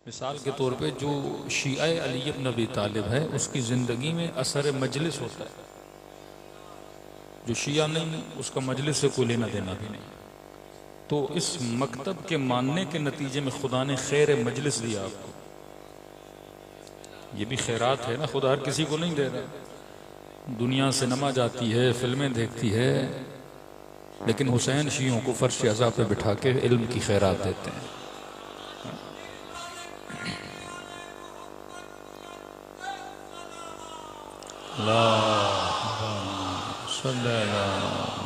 मिसाल के तौर पे जो शिया अली इब्न अबी तालिब है उसकी ज़िंदगी में असर मजलिस होता है। जो शिया नहीं उसका मजलिस से कोई लेना देना भी नहीं। तो इस मकतब के मानने के नतीजे में खुदा ने खैर मजलिस दिया आपको। ये भी खैरात है ना, खुदा हर किसी को नहीं दे रहा। दुनिया सिनेमा जाती है, फिल्में देखती है, लेकिन हुसैन शियों को फर्श अज़ा पे बिठा के इल्म की खैरात देते हैं।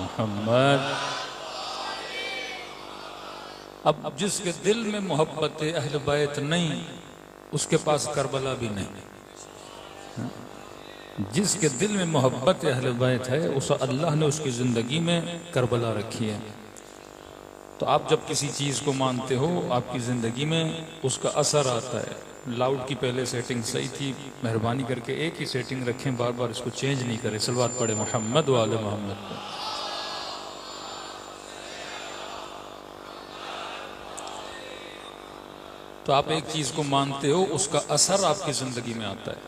मोहम्मद। अब जिसके दिल में मोहब्बत अहल बैत नहीं, उसके पास करबला भी नहीं। जिसके दिल में मोहब्बत अहल बैत है, उस अल्लाह ने उसकी ज़िंदगी में करबला रखी है। तो आप जब किसी चीज़ को मानते हो, आपकी ज़िंदगी में उसका असर आता है। लाउड की पहले सेटिंग सही थी, मेहरबानी करके एक ही सेटिंग रखें, बार बार इसको चेंज नहीं करें। सलवात पढ़े मोहम्मद वाले मोहम्मद पर। तो आप एक चीज़ को मानते हो, उसका असर आपकी ज़िंदगी में आता है।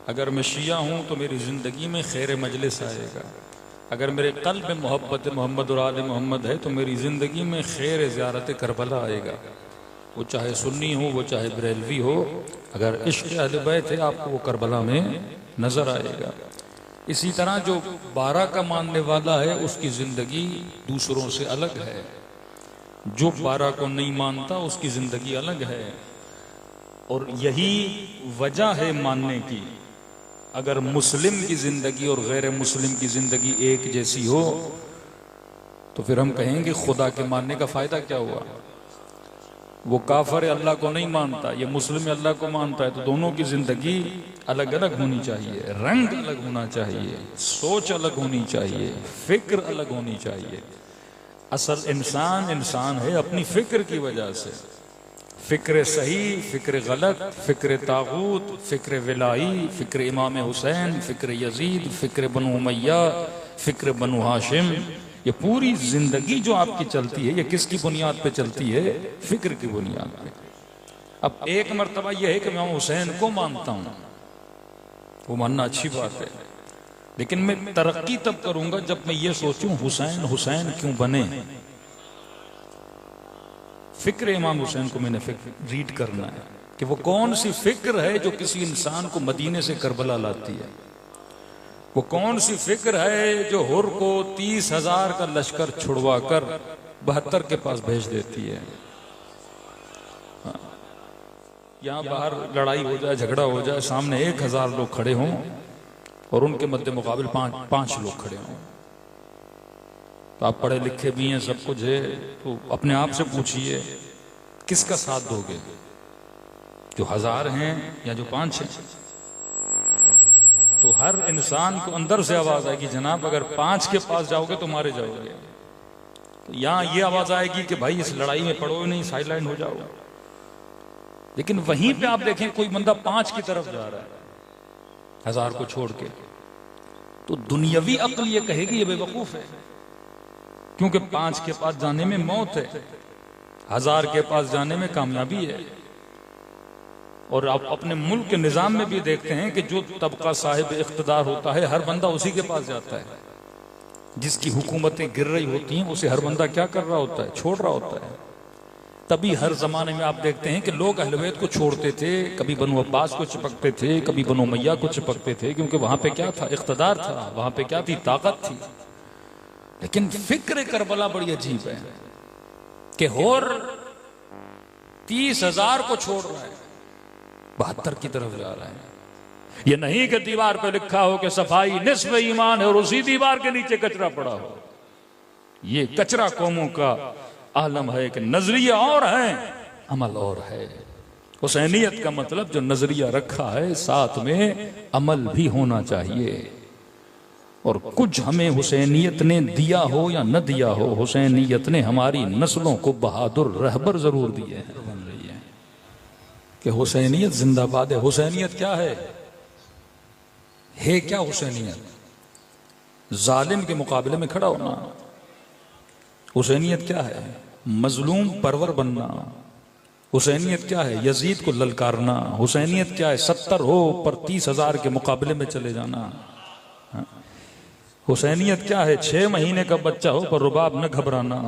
अगर मैं शिया हूँ तो मेरी ज़िंदगी में खैर मजलिस आएगा। अगर मेरे कल्ब में मोहब्बत मोहम्मद और आले मोहम्मद है तो मेरी ज़िंदगी में खैर ज़ियारत करबला आएगा। वो चाहे सुन्नी हो, वो चाहे बरेलवी हो, अगर इश्क़ अहले बैत है आपको वो करबला में नज़र आएगा। इसी तरह जो 12 का मानने वाला है उसकी ज़िंदगी दूसरों से अलग है। जो 12 को नहीं मानता उसकी ज़िंदगी अलग है। और यही वजह है मानने की। अगर मुस्लिम की ज़िंदगी और गैर मुस्लिम की ज़िंदगी एक जैसी हो तो फिर हम कहेंगे खुदा के मानने का फ़ायदा क्या हुआ। वो काफर अल्लाह को नहीं मानता, ये मुस्लिम अल्लाह को मानता है, तो दोनों की ज़िंदगी अलग अलग होनी चाहिए, रंग अलग होना चाहिए, सोच अलग होनी चाहिए, फिक्र अलग होनी चाहिए। असल इंसान इंसान है अपनी फिक्र की वजह से। फिक्र सही, फिक्र गलत, फिक्र तागूत, फिक्र विलाई, फिक्र इमाम हुसैन, फिक्र यजीद, फिक्र बनु उमैया, फिक्र बनु हाशिम, ये पूरी जिंदगी जो आपकी चलती है ये किसकी बुनियाद पे चलती है? फिक्र की बुनियाद पे। अब एक मर्तबा यह है कि मैं हुसैन को मानता हूं, वो मानना अच्छी बात है, लेकिन मैं तरक्की तब करूंगा जब मैं ये सोचूं हुसैन हुसैन क्यों बने। फिक्र इमाम हुसैन को मैंने रीड करना है कि वो कौन सी फिक्र है जो किसी इंसान को मदीने से करबला लाती है। वो कौन सी फिक्र है जो हुर को 30,000 का लश्कर छुड़वा कर 72 के पास भेज देती है। यहां बाहर लड़ाई हो जाए, झगड़ा हो जाए, सामने 1,000 लोग खड़े हों और उनके मध्य मुकाबिल पांच लोग खड़े हों। तो आप पढ़े लिखे भी हैं, सब कुछ है, तो अपने आप से पूछिए किसका साथ दोगे, जो 1000 हैं या जो 5 हैं। तो हर इंसान को अंदर से आवाज आएगी, जनाब अगर 5 के पास जाओगे तो मारे जाओगे। तो यहां ये आवाज आएगी कि भाई इस लड़ाई में पड़ो नहीं, साइडलाइन हो जाओ। लेकिन वहीं पे आप देखें कोई बंदा 5 की तरफ जा रहा है 1000 को छोड़ के, तो दुनियावी अक्ल ये कहेगी ये बेवकूफ है, क्योंकि 5 के पास जाने में मौत है, 1000 के पास जाने में कामयाबी है। और आप अपने मुल्क के निजाम में भी देखते हैं कि जो तबका साहिब इख्तिदार होता है हर बंदा उसी के पास जाता है। जिसकी हुकूमतें गिर रही होती हैं उसे हर बंदा क्या कर रहा होता है? छोड़ रहा होता है। तभी हर जमाने में आप देखते हैं कि लोग अहले बैत को छोड़ते थे, कभी बनु अब्बास को चिपकते थे, कभी बनु उमैया को चिपकते थे, क्योंकि वहां पे क्या था? इख्तिदार था, वहां पे क्या थी? ताकत थी। लेकिन फिक्र करबला बड़ी अजीब है कि होर 30,000 को छोड़ रहा है, 72 की तरफ जा रहा है। ये नहीं कि दीवार पे लिखा हो कि सफाई निस्फ ईमान है और उसी दीवार के नीचे कचरा पड़ा हो। ये कचरा कौमों का आलम है कि नजरिया और है, अमल और है। हुसैनियत का मतलब जो नजरिया रखा है साथ में अमल भी होना चाहिए। और कुछ हमें हुसैनियत ने दिया हो या न दिया हो, हुसैनियत ने हमारी नस्लों को बहादुर रहबर जरूर दिए हैं। कि हुसैनियत जिंदाबाद है। हुसैनियत क्या है क्या हुसैनियत? जालिम के मुकाबले में खड़ा होना। हुसैनियत क्या है? मजलूम परवर बनना, हुसैनियत क्या है? यजीद को ललकारना। हुसैनियत क्या है? 70 हो पर 30,000 के मुकाबले में चले जाना। हुसैनियत क्या है? 6 महीने का बच्चा हो पर रुबाब न घबराना।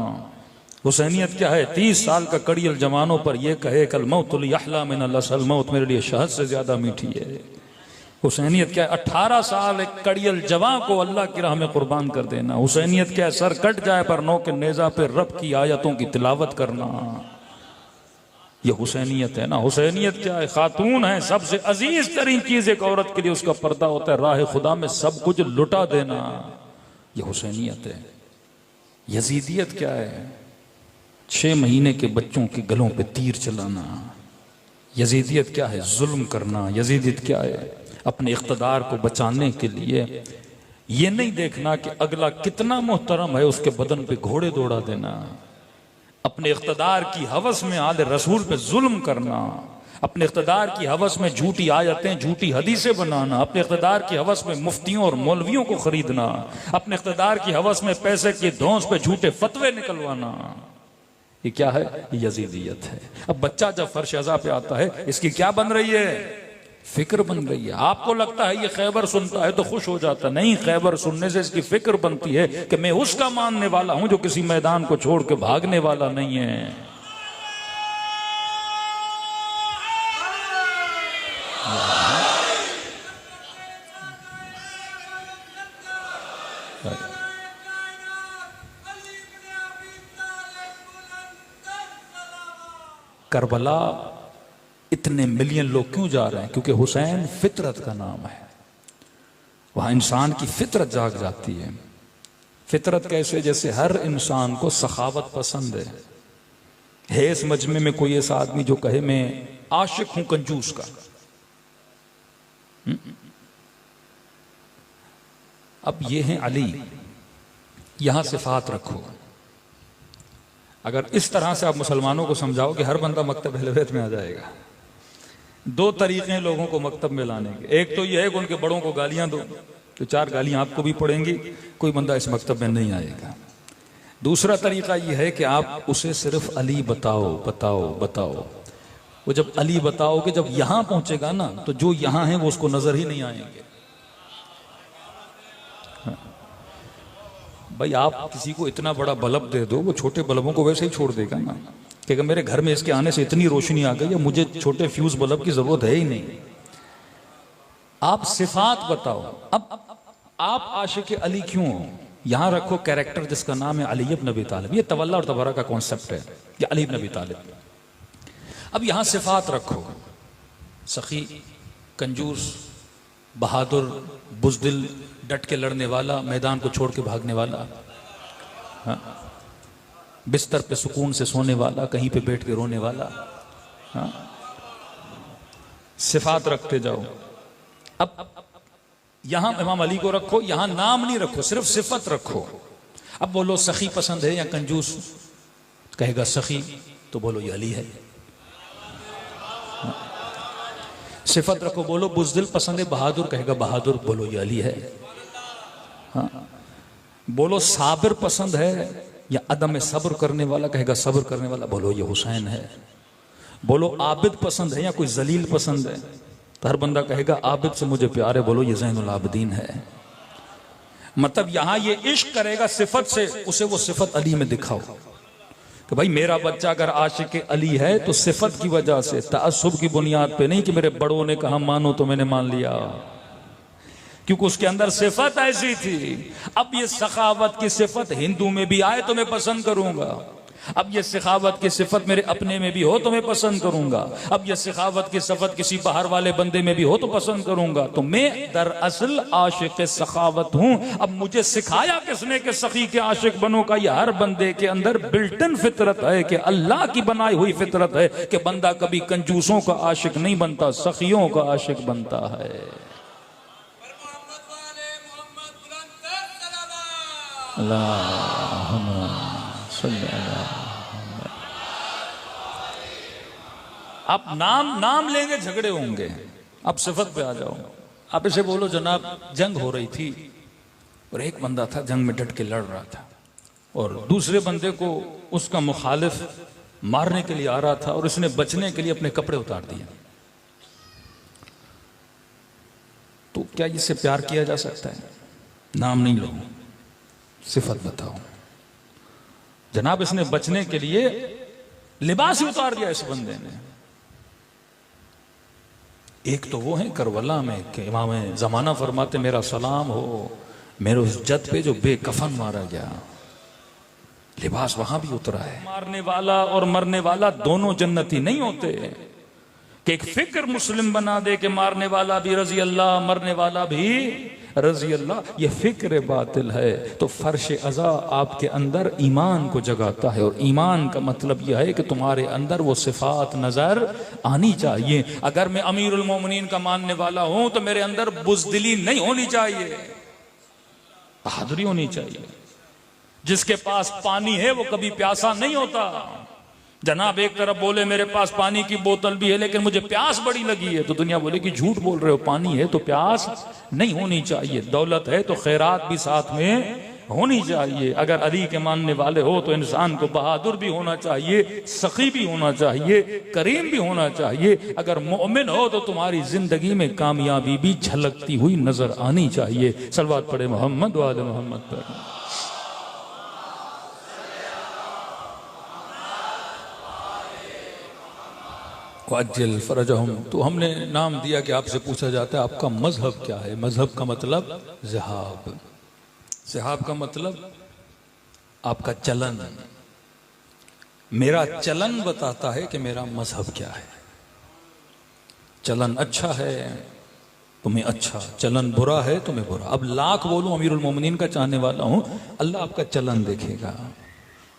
हुसैनियत क्या है? 30 साल का कड़ियल जवानों पर यह कहे कल मौतुल यहला मिनल असल, मौत मेरे लिए शहद से ज्यादा मीठी है। हुसैनियत क्या है? 18 साल एक कड़ियल जवां को अल्लाह की राह में कुर्बान कर देना। हुसैनियत क्या है? सर कट जाए पर नौ के नेजा पे रब की आयतों की तिलावत करना। ये हुसैनियत है ना। हुसैनियत क्या है? खातून है, सबसे अजीज तरीन चीज एक औरत के लिए उसका पर्दा होता है, राह खुदा में सब कुछ लुटा देना। ये हुसैनियत है। यजीदियत क्या है? 6 महीने के बच्चों के गलों पे तीर चलाना। यजीदियत क्या है? जुल्म करना। यजीदियत क्या है? अपने इख्तदार को बचाने के लिए ये नहीं देखना कि अगला कितना मोहतरम है, उसके बदन पे घोड़े दौड़ा देना। अपने इख्तदार की हवस में आले रसूल पे जुल्म करना। अपने इख्तदार की हवस में झूठी आयतें, झूठी हदीसें बनाना। अपने इख्तदार की हवस में मुफ्तियों और मौलवियों को खरीदना। अपने इख्तदार की हवस में पैसे की धौंस पे झूठे फतवे निकलवाना। ये क्या है? यजीदियत है। अब बच्चा जब फर्श अज़ा पे आता है, इसकी क्या बन रही है? फिक्र बन रही है। आपको लगता है ये खैबर सुनता है तो खुश हो जाता, नहीं। खैबर सुनने से इसकी फिक्र बनती है कि मैं उसका मानने वाला हूं जो किसी मैदान को छोड़ के भागने वाला नहीं है। करबला इतने मिलियन लोग क्यों जा रहे हैं? क्योंकि हुसैन फितरत का नाम है। वहां इंसान की फितरत जाग जाती है। फितरत कैसे? जैसे हर इंसान को सखावत पसंद है इस मजमे में कोई ऐसा आदमी जो कहे मैं आशिक हूं कंजूस का। अब ये हैं अली, यहां सिफात रखो। अगर इस तरह से आप मुसलमानों को समझाओ कि हर बंदा मकतब अहले बैत में आ जाएगा। 2 तरीके हैं लोगों को मकतब में लाने के। एक तो यह है कि उनके बड़ों को गालियां दो, तो 4 गालियां आपको भी पड़ेंगी, कोई बंदा इस मकतब में नहीं आएगा। दूसरा तरीका यह है कि आप उसे सिर्फ अली बताओ बताओ बताओ। वो जब अली बताओगे, जब यहां पहुंचेगा ना, तो जो यहां है वो उसको नजर ही नहीं आएंगे। भाई आप किसी को इतना बड़ा बल्ब दे दो, वो छोटे बल्बों को वैसे ही छोड़ देगा ना, कि अगर मेरे घर में इसके आने से इतनी रोशनी आ गई है, मुझे छोटे फ्यूज बल्ब की जरूरत है ही नहीं। आप सिफात बताओ। अब आप आशिक अली क्यों हो? यहां रखो कैरेक्टर जिसका नाम है अली इब्न अबी तालिब। ये तवल्ला और तबरा का कॉन्सेप्ट है, ये अली इब्न अबी तालिब। अब यहां सिफात रखो, सखी, कंजूस, बहादुर, बुज़दिल, डट के लड़ने वाला, मैदान को छोड़ के भागने वाला, हाँ? बिस्तर पे सुकून से सोने वाला, कहीं पे बैठ के रोने वाला, हाँ? सिफात रखते जाओ। अब यहां इमाम अली को रखो, यहां नाम नहीं रखो, सिर्फ सिफत रखो। अब बोलो सखी पसंद है या कंजूस? कहेगा सखी, तो बोलो ये अली है। हाँ? सिफत रखो, बोलो बुज़दिल पसंद है, बहादुर, कहेगा बहादुर, बोलो ये अली है। हाँ? बोलो साबिर पसंद है या अदम सब्र करने वाला, कहेगा सब्र करने वाला, बोलो ये हुसैन है। बोलो आबिद पसंद है या कोई जलील पसंद है, तो हर बंदा कहेगा आबिद से मुझे प्यार है, बोलो ये ज़ैनुल आबिदीन है। मतलब यहां ये इश्क करेगा सिफत से, उसे वो सिफत अली में दिखाओ कि भाई मेरा बच्चा अगर आशिक अली है तो सिफत की वजह से, तअस्सुब की बुनियाद पे नहीं कि मेरे बड़ों ने कहा मानो तो मैंने मान लिया, क्योंकि उसके अंदर सिफत ऐसी थी। अब ये सखावत की सिफत हिंदू में भी आए तो मैं पसंद करूंगा। अब ये सखावत की सिफत मेरे अपने में भी हो तो मैं पसंद करूंगा। अब ये सखावत की सिफत किसी बाहर वाले बंदे में भी हो तो पसंद करूंगा। तो मैं दरअसल आशिक सखावत हूं। अब मुझे सिखाया किसने कि सखी के आशिक बनो का? ये हर बंदे के अंदर बिल्टन फितरत है, कि अल्लाह की बनाई हुई फितरत है कि बंदा कभी कंजूसों का आशिक नहीं बनता, सखियों का आशिक बनता है। आप नाम लेंगे झगड़े होंगे। अब सिफत पे आ जाओ। आप इसे बोलो जनाब जंग हो रही थी और एक बंदा था जंग में डट के लड़ रहा था और दूसरे बंदे को उसका मुखालिफ मारने के लिए आ रहा था और उसने बचने के लिए अपने कपड़े उतार दिए। तो क्या इससे प्यार किया जा सकता है? नाम नहीं लो, सिफत बताओ। जनाब इसने बचने के लिए लिबास ही उतार दिया इस बंदे ने। एक तो वो है करबला में कि इमाम जमाना फरमाते मेरा सलाम हो मेरे उस जद पे जो बेकफन मारा गया, लिबास वहां भी उतरा है। मारने वाला और मरने वाला दोनों जन्नती नहीं होते कि एक फिक्र मुस्लिम बना दे कि मारने वाला भी रजी अल्लाह मरने वाला भी रजी अल्लाह। ये फिक्र बातिल है। तो फर्श अज़ा आपके अंदर ईमान को जगाता है, और ईमान का मतलब यह है कि तुम्हारे अंदर वो सिफात नजर आनी चाहिए। अगर मैं अमीरुल मोमिनीन का मानने वाला हूं तो मेरे अंदर बुज़दिली नहीं होनी चाहिए, बहादुरी होनी चाहिए। जिसके पास पानी है वो कभी प्यासा नहीं होता। जनाब एक तरफ बोले मेरे पास पानी की बोतल भी है लेकिन मुझे प्यास बड़ी लगी है, तो दुनिया बोले कि झूठ बोल रहे हो, पानी है तो प्यास नहीं होनी चाहिए। दौलत है तो खैरात भी साथ में होनी चाहिए। अगर अली के मानने वाले हो तो इंसान को बहादुर भी होना चाहिए, सखी भी होना चाहिए, करीम भी होना चाहिए। अगर मोमिन हो तो तुम्हारी जिंदगी में कामयाबी भी झलकती हुई नजर आनी चाहिए। सलवात पढ़े मोहम्मद व आले मोहम्मद पर। वाजिल फरजहुम। तो हमने नाम दिया कि आपसे पूछा जाता है आपका मजहब क्या है। मजहब का मतलब ज़िहाब, ज़िहाब का मतलब आपका चलन। मेरा चलन बताता है कि मेरा मजहब क्या है। चलन अच्छा है तुम्हें अच्छा, चलन बुरा है तुम्हें बुरा। अब लाख बोलूं अमीरुल मोमिनीन का चाहने वाला हूं, अल्लाह आपका चलन देखेगा।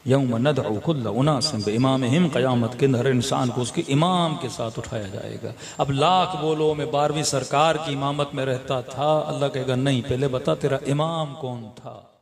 यौम नदउ कुल्ल उनासिम बिइमामिहिम, क़यामत के हर इंसान को उसके इमाम के साथ उठाया जाएगा। अब लाख बोलो मैं 12वीं सरकार की इमामत में रहता था, अल्लाह कहेगा नहीं, पहले बता तेरा इमाम कौन था।